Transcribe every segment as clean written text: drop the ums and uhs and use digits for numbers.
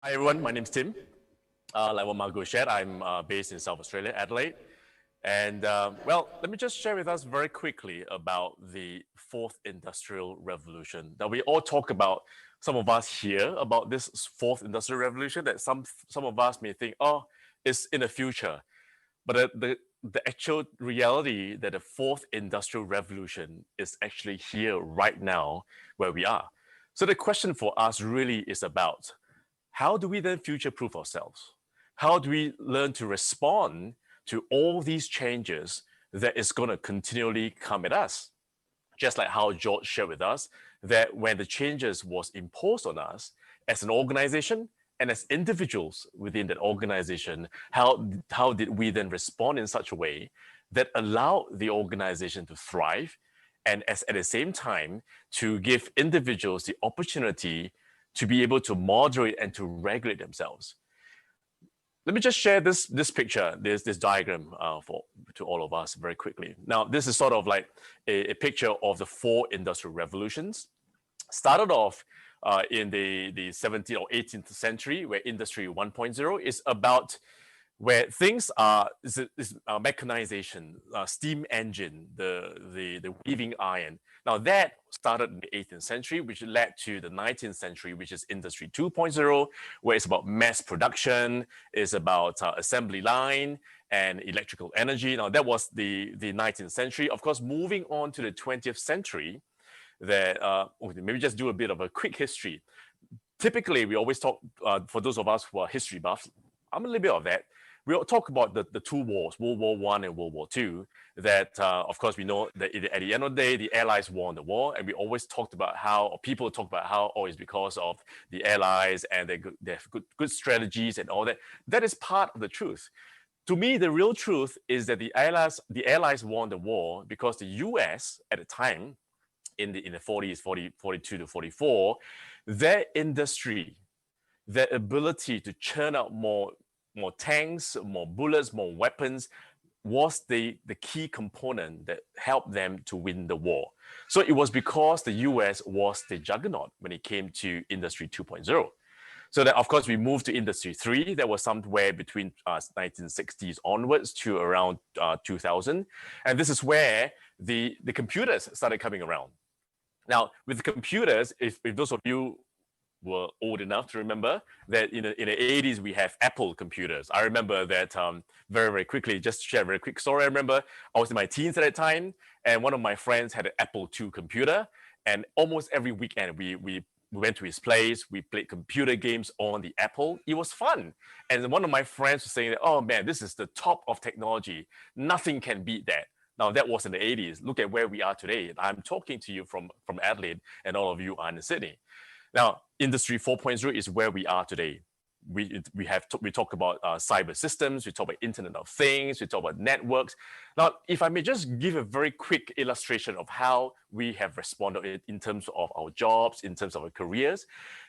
Hi everyone, my name's Tim. Like what Margot shared, I'm based in South Australia, Adelaide. And let me just share with us very quickly about the fourth industrial revolution that we all talk about. Some of us hear about this fourth industrial revolution that some of us may think, oh, it's in the future. But the actual reality that the fourth industrial revolution is actually here right now where we are. So the question for us really is about how do we then future-proof ourselves? How do we learn to respond to all these changes that is going to continually come at us? Just like how George shared with us, that when the changes was imposed on us as an organization and as individuals within that organization, how did we then respond in such a way that allowed the organization to thrive and at the same time to give individuals the opportunity to be able to moderate and to regulate themselves. Let me just share this picture, this diagram to all of us very quickly. Now, this is sort of like a picture of the four industrial revolutions. Started off in the 17th or 18th century, where Industry 1.0 is about where things are mechanization, steam engine, the weaving iron. Now that started in the 18th century, which led to the 19th century, which is Industry 2.0, where it's about mass production, it's about assembly line and electrical energy. Now that was the 19th century. Of course, moving on to the 20th century, that maybe just do a bit of a quick history. Typically, we always talk, for those of us who are history buffs, I'm a little bit of that. We'll talk about the two wars, World War I and World War II, that of course we know that at the end of the day, the Allies won the war. And we always talked about how, or people talk about how, oh, it's because of the Allies and they have good strategies and all that. That is part of the truth. To me, the real truth is that the Allies won the war because the US at the time, in the 40s, 42 to 44, their industry, their ability to churn out more tanks, more bullets, more weapons was the key component that helped them to win the war. So it was because the US was the juggernaut when it came to Industry 2.0. So that, of course, we moved to Industry 3. That was somewhere between 1960s onwards to around 2000. And this is where the computers started coming around. Now, with the computers, if those of you were old enough to remember that in the 80s, we have Apple computers. I remember that very, very quickly, just to share a very quick story. I remember I was in my teens at that time, and one of my friends had an Apple II computer. And almost every weekend, we went to his place. We played computer games on the Apple. It was fun. And one of my friends was saying that, oh man, this is the top of technology. Nothing can beat that. Now, that was in the 80s. Look at where we are today. I'm talking to you from Adelaide, and all of you are in Sydney. Now, Industry 4.0 is where we are today. We talk about cyber systems, we talk about Internet of Things, we talk about networks. Now, if I may just give a very quick illustration of how we have responded in terms of our jobs, in terms of our careers.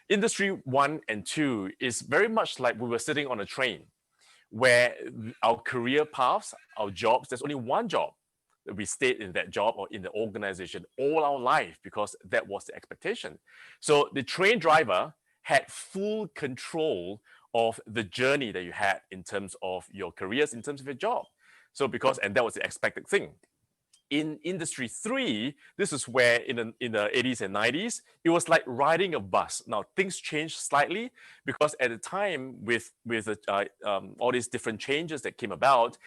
Industry 1 and 2 is very much like we were sitting on a train where our career paths, our jobs, there's only one job. We stayed in that job or in the organization all our life because that was the expectation. So the train driver had full control of the journey that you had in terms of your careers, in terms of your job. So and that was the expected thing. In Industry 3, this is where in the 80s and 90s, it was like riding a bus. Now, things changed slightly because at the time with all these different changes that came about,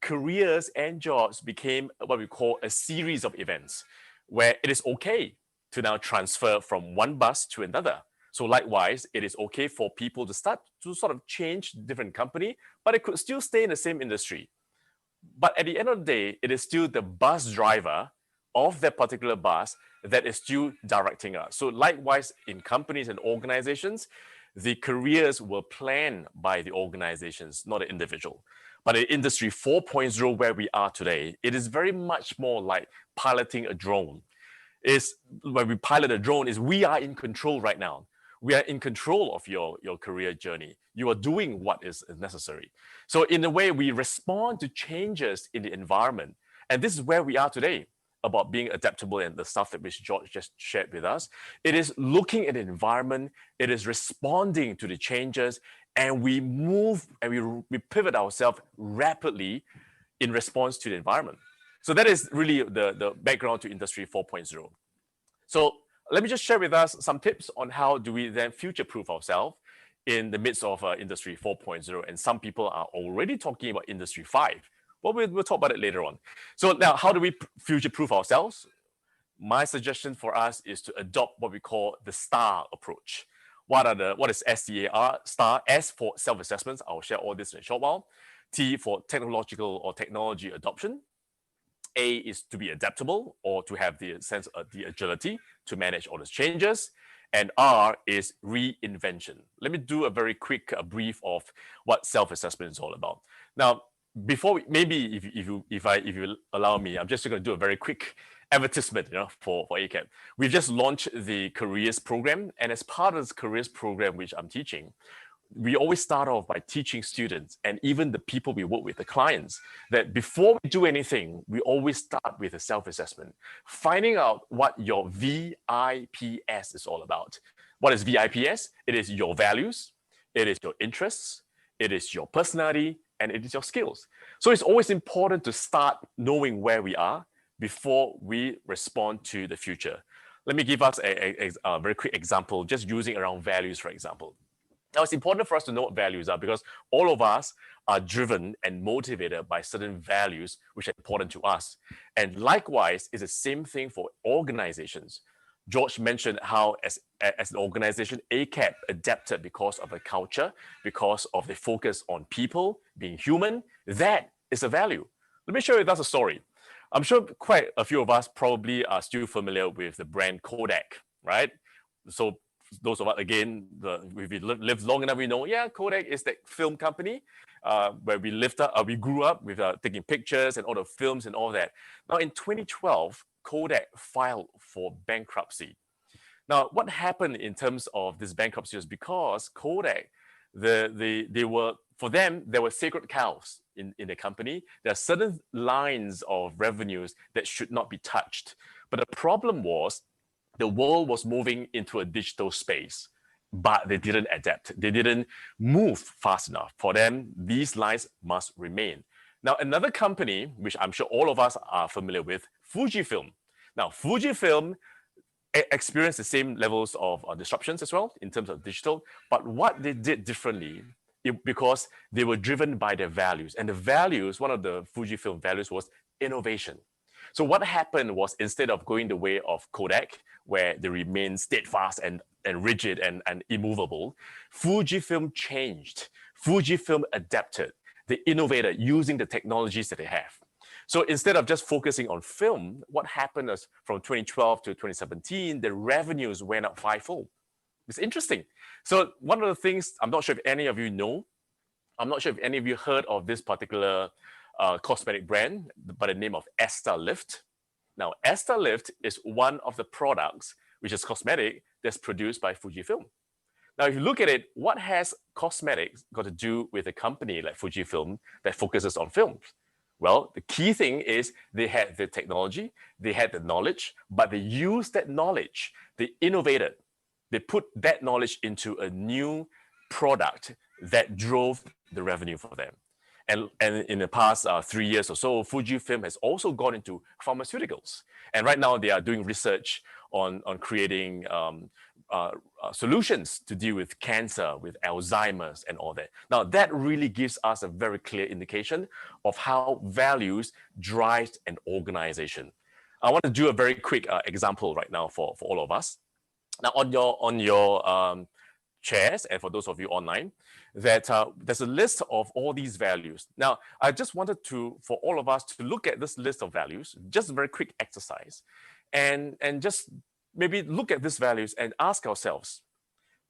careers and jobs became what we call a series of events where it is okay to now transfer from one bus to another. So likewise, it is okay for people to start to sort of change different company, but it could still stay in the same industry. But at the end of the day, it is still the bus driver of that particular bus that is still directing us. So likewise, in companies and organizations, the careers were planned by the organizations, not the individual. But in Industry 4.0, where we are today, it is very much more like piloting a drone. When we pilot a drone, we are in control right now. We are in control of your career journey. You are doing what is necessary. So in a way, we respond to changes in the environment. And this is where we are today. about being adaptable and the stuff that which George just shared with us, it is looking at the environment, it is responding to the changes, and we move and we pivot ourselves rapidly in response to the environment. So that is really the background to Industry 4.0. So let me just share with us some tips on how do we then future-proof ourselves in the midst of Industry 4.0. And some people are already talking about Industry 5. Well, we'll talk about it later on. So now, how do we future-proof ourselves? My suggestion for us is to adopt what we call the STAR approach. What is STAR? STAR, S for self-assessments. I'll share all this in a short while. T for technological or technology adoption. A is to be adaptable or to have the sense of the agility to manage all those changes. And R is reinvention. Let me do a very quick brief of what self-assessment is all about. Now, before maybe if you allow me, I'm just going to do a very quick advertisement, for ACAP. We've just launched the careers program, and as part of this careers program which I'm teaching, we always start off by teaching students and even the people we work with, the clients, that before we do anything, we always start with a self-assessment, finding out what your VIPS is all about. What is VIPS? It is your values, it is your interests, it is your personality, and it is your skills. So it's always important to start knowing where we are before we respond to the future. Let me give us a very quick example, just using around values, for example. Now, it's important for us to know what values are because all of us are driven and motivated by certain values which are important to us. And likewise, it's the same thing for organizations. George mentioned how as an organization, ACAP adapted because of the culture, because of the focus on people, being human. That is a value. Let me show you that's a story. I'm sure quite a few of us probably are still familiar with the brand Kodak, right? So those of us, again, if we lived long enough, we know, yeah, Kodak is that film company where we grew up with taking pictures and all the films and all that. Now, in 2012, Kodak filed for bankruptcy. Now, what happened in terms of this bankruptcy was because Kodak, for them, there were sacred cows in the company. There are certain lines of revenues that should not be touched. But the problem was, the world was moving into a digital space, but they didn't adapt. They didn't move fast enough. For them, these lines must remain. Now, another company, which I'm sure all of us are familiar with, Fujifilm. Now, Fujifilm experienced the same levels of disruptions as well in terms of digital, but what they did differently, because they were driven by their values. And the values, one of the Fujifilm values was innovation. So what happened was, instead of going the way of Kodak, where they remained steadfast and rigid and immovable, Fujifilm changed. Fujifilm adapted. They innovated using the technologies that they have. So instead of just focusing on film, what happened is from 2012 to 2017, the revenues went up fivefold. It's interesting. So one of the things, I'm not sure if any of you know, I'm not sure if any of you heard of this particular cosmetic brand by the name of Estalift. Now, Estalift is one of the products, which is cosmetic, that's produced by Fujifilm. Now, if you look at it, what has cosmetics got to do with a company like Fujifilm that focuses on films? Well, the key thing is they had the technology, they had the knowledge, but they used that knowledge, they innovated, they put that knowledge into a new product that drove the revenue for them. And in the past 3 years or so, Fujifilm has also gone into pharmaceuticals. And right now they are doing research on creating solutions to deal with cancer, with Alzheimer's and all that. Now that really gives us a very clear indication of how values drives an organization. I want to do a very quick example right now for all of us. Now on your chairs, and for those of you online, that there's a list of all these values. Now, I just wanted for all of us to look at this list of values, just a very quick exercise, and just maybe look at these values and ask ourselves,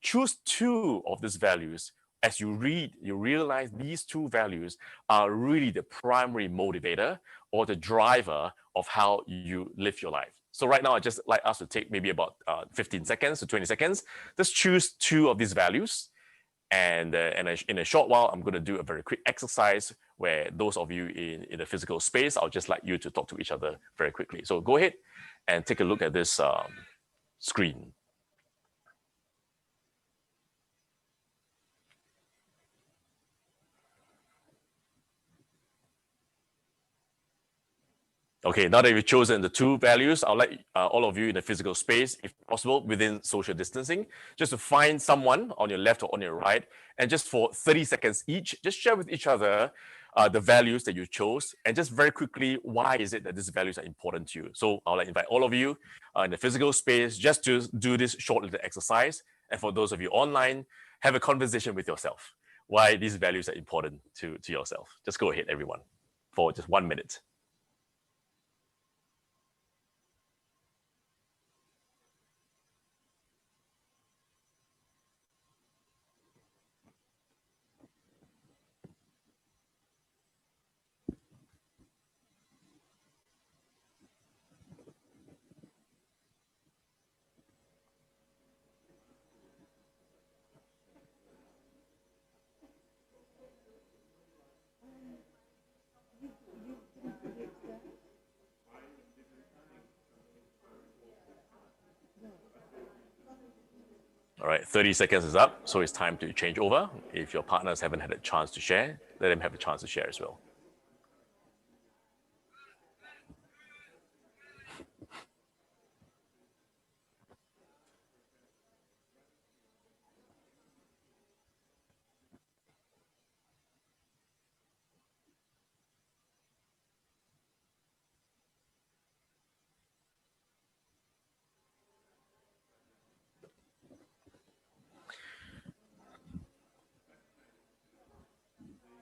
choose two of these values. As you read, you realize these two values are really the primary motivator or the driver of how you live your life. So right now, I'd just like us to take maybe about 15 seconds to 20 seconds. Just choose two of these values. And in a short while, I'm going to do a very quick exercise where those of you in the physical space, I'll just like you to talk to each other very quickly. So go ahead and take a look at this screen. Okay, now that you've chosen the two values, I'll let all of you in the physical space, if possible, within social distancing, just to find someone on your left or on your right, and just for 30 seconds each, just share with each other the values that you chose, and just very quickly, why is it that these values are important to you? So I'll invite all of you in the physical space just to do this short little exercise. And for those of you online, have a conversation with yourself, why these values are important to yourself. Just go ahead, everyone, for just 1 minute. All right, 30 seconds is up, so it's time to change over. If your partners haven't had a chance to share, let them have a chance to share as well.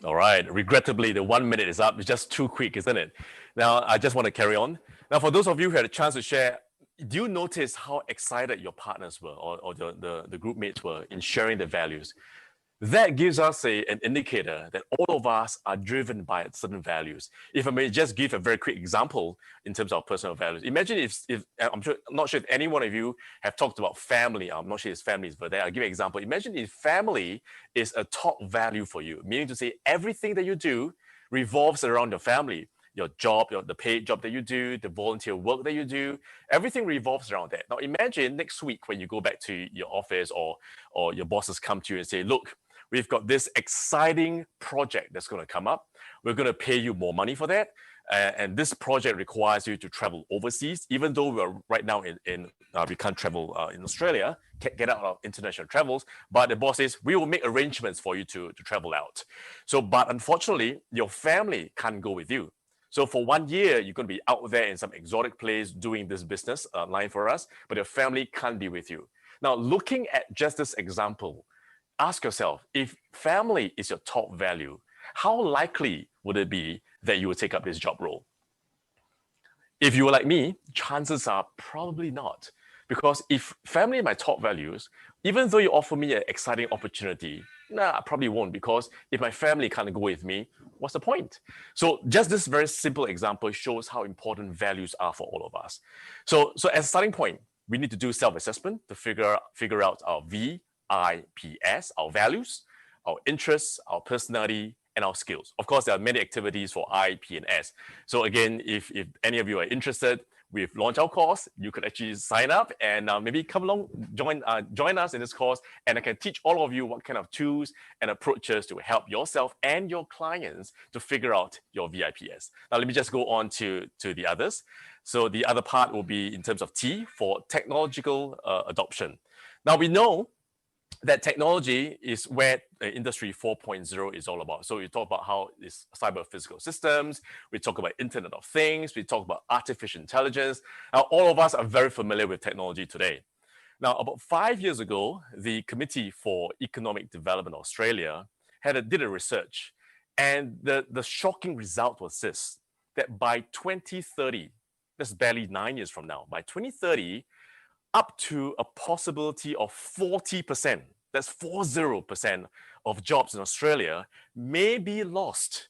All right, regrettably, the 1 minute is up. It's just too quick, isn't it? Now, I just want to carry on. Now, for those of you who had a chance to share, do you notice how excited your partners were or the group mates were in sharing their values? That gives us an indicator that all of us are driven by certain values. If I may just give a very quick example in terms of personal values. Imagine if I'm not sure if any one of you have talked about family. I'm not sure if families, but I'll give you an example. Imagine if family is a top value for you, meaning to say everything that you do revolves around your family. Your job, the paid job that you do, the volunteer work that you do, everything revolves around that. Now imagine next week when you go back to your office or your bosses come to you and say, look, we've got this exciting project that's going to come up. We're going to pay you more money for that. And this project requires you to travel overseas, even though we're right now we can't travel in Australia, get out of international travels. But the boss says, we will make arrangements for you to travel out. So, but unfortunately, your family can't go with you. So for 1 year, you're going to be out there in some exotic place doing this business line for us, but your family can't be with you. Now, looking at just this example, ask yourself, if family is your top value, how likely would it be that you will take up this job role? If you were like me, chances are probably not. Because if family are my top values, even though you offer me an exciting opportunity, I probably won't, because if my family can't go with me, what's the point? So just this very simple example shows how important values are for all of us. So as a starting point, we need to do self-assessment to figure out our VIPS, our values, our interests, our personality, and our skills. Of course, there are many activities for I, P, and S. So again, if any of you are interested, we've launched our course. You could actually sign up and maybe come along, join us in this course, and I can teach all of you what kind of tools and approaches to help yourself and your clients to figure out your VIPS. Now, let me just go on to the others. So the other part will be in terms of T for technological adoption. Now, we know that technology is where Industry 4.0 is all about. So we talk about how it's cyber physical systems, we talk about Internet of Things, we talk about artificial intelligence. Now, all of us are very familiar with technology today. Now, about 5 years ago, the Committee for Economic Development Australia did a research, and the shocking result was this, that by 2030, that's barely 9 years from now, by 2030, up to a possibility of 40%, that's 40% of jobs in Australia may be lost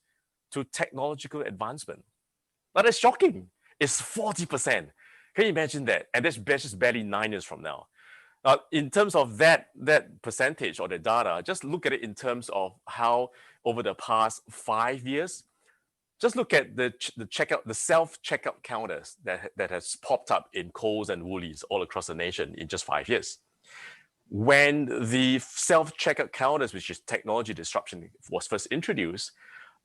to technological advancement. Now that's shocking. It's 40%. Can you imagine that? And that's just barely 9 years from now. In terms of that percentage or the data, just look at it in terms of how over the past 5 years, just look at the checkout, the self-checkout counters that has popped up in Kohl's and Woolies all across the nation in just 5 years. When the self-checkout counters, which is technology disruption, was first introduced,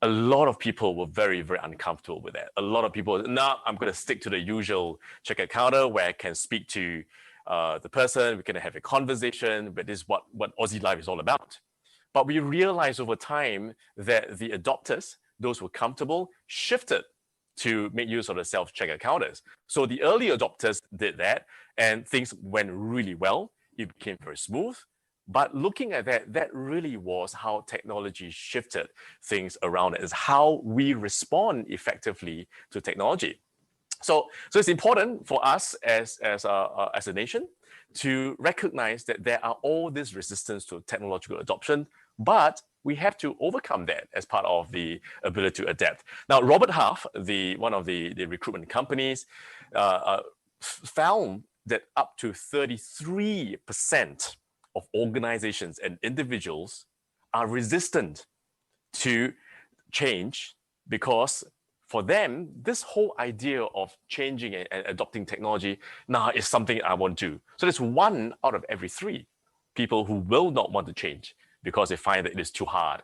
a lot of people were very, very uncomfortable with that. A lot of people, nah, I'm going to stick to the usual checkout counter where I can speak to the person, we can have a conversation, but this is what Aussie life is all about. But we realized over time that the adopters, those who were comfortable, shifted to make use of the self-checkout counters. So the early adopters did that, and things went really well. It became very smooth. But looking at that, that really was how technology shifted things around it, is how we respond effectively to technology. So it's important for us as a nation to recognize that there are all this resistance to technological adoption, but we have to overcome that as part of the ability to adapt. Now, Robert Half, one of the recruitment companies, found that up to 33% of organizations and individuals are resistant to change because for them, this whole idea of changing and adopting technology now is something I want to do. So there's 1 out of every 3 people who will not want to change because they find that it is too hard.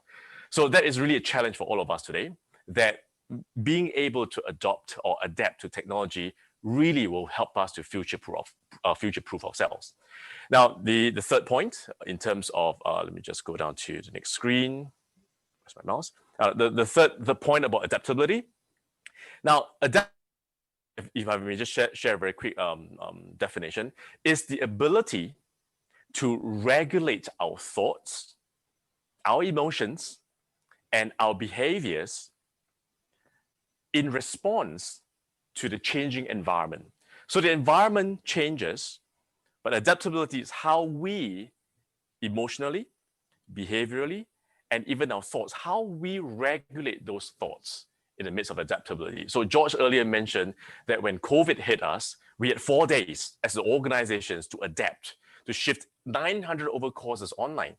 So that is really a challenge for all of us today, that being able to adopt or adapt to technology really will help us to future-proof ourselves. Now, the third point in terms of, let me just go down to the next screen. Where's my mouse? The point about adaptability. Now, if I may just share a very quick definition, is the ability to regulate our thoughts, our emotions, and our behaviors in response to the changing environment. So the environment changes, but adaptability is how we emotionally, behaviorally, and even our thoughts, how we regulate those thoughts in the midst of adaptability. So George earlier mentioned that when COVID hit us, we had 4 days as the organizations to adapt, to shift 900 over courses online.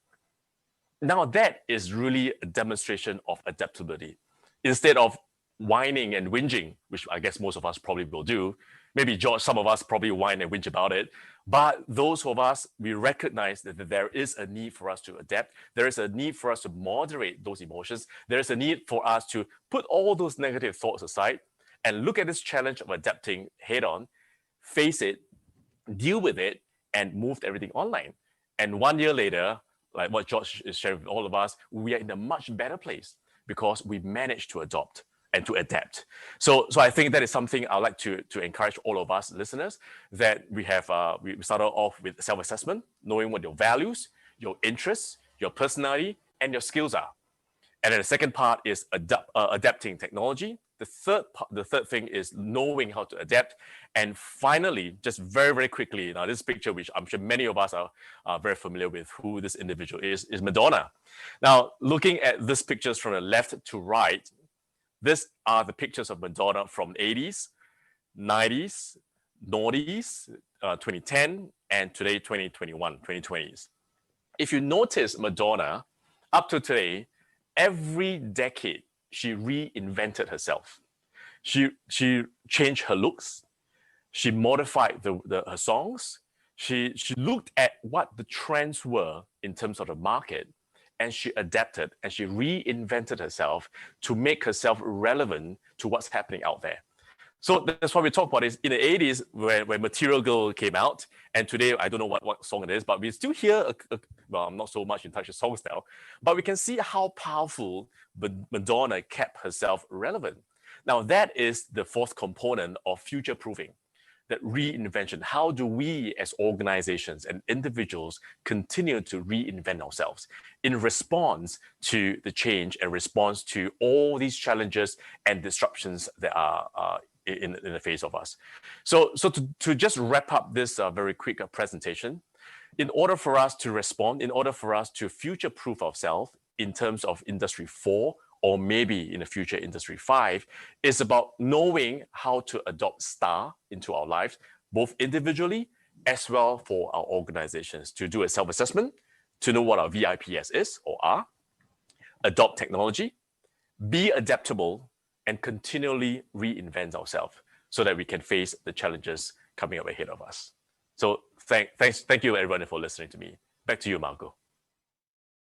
Now that is really a demonstration of adaptability. Instead of whining and whinging, which I guess most of us probably will do, maybe George, some of us probably whine and whinge about it, but those of us, we recognize that there is a need for us to adapt. There is a need for us to moderate those emotions. There is a need for us to put all those negative thoughts aside and look at this challenge of adapting head on, face it, deal with it, and move everything online. And 1 year later, like what George is sharing with all of us, we are in a much better place because we managed to adopt and to adapt. So I think that is something I'd like to encourage all of us listeners, that we have, we started off with self-assessment, knowing what your values, your interests, your personality, and your skills are. And then the second part is adapting technology. The third thing is knowing how to adapt. And finally, just very, very quickly, now this picture, which I'm sure many of us are very familiar with who this individual is Madonna. Now, looking at these pictures from the left to right, these are the pictures of Madonna from 80s, 90s, noughties, 2010, and today, 2021, 2020s. If you notice Madonna, up to today, every decade, she reinvented herself. She changed her looks. She modified her songs. She looked at what the trends were in terms of the market, and she adapted and she reinvented herself to make herself relevant to what's happening out there. So that's why we talk about it. In the 80s, when Material Girl came out, and today, I don't know what song it is, but we still hear, well, I'm not so much in touch with songs now, but we can see how powerful Madonna kept herself relevant. Now, that is the fourth component of future-proofing, that reinvention. How do we as organizations and individuals continue to reinvent ourselves in response to the change and response to all these challenges and disruptions that are in the face of us? So to just wrap up this very quick presentation, in order for us to respond, in order for us to future-proof ourselves in terms of Industry 4, or maybe in the future Industry 5, is about knowing how to adopt STAR into our lives, both individually as well for our organizations to do a self-assessment, to know what our VIPS is or are, adopt technology, be adaptable, and continually reinvent ourselves so that we can face the challenges coming up ahead of us. So thank you everyone for listening to me. Back to you, Marco.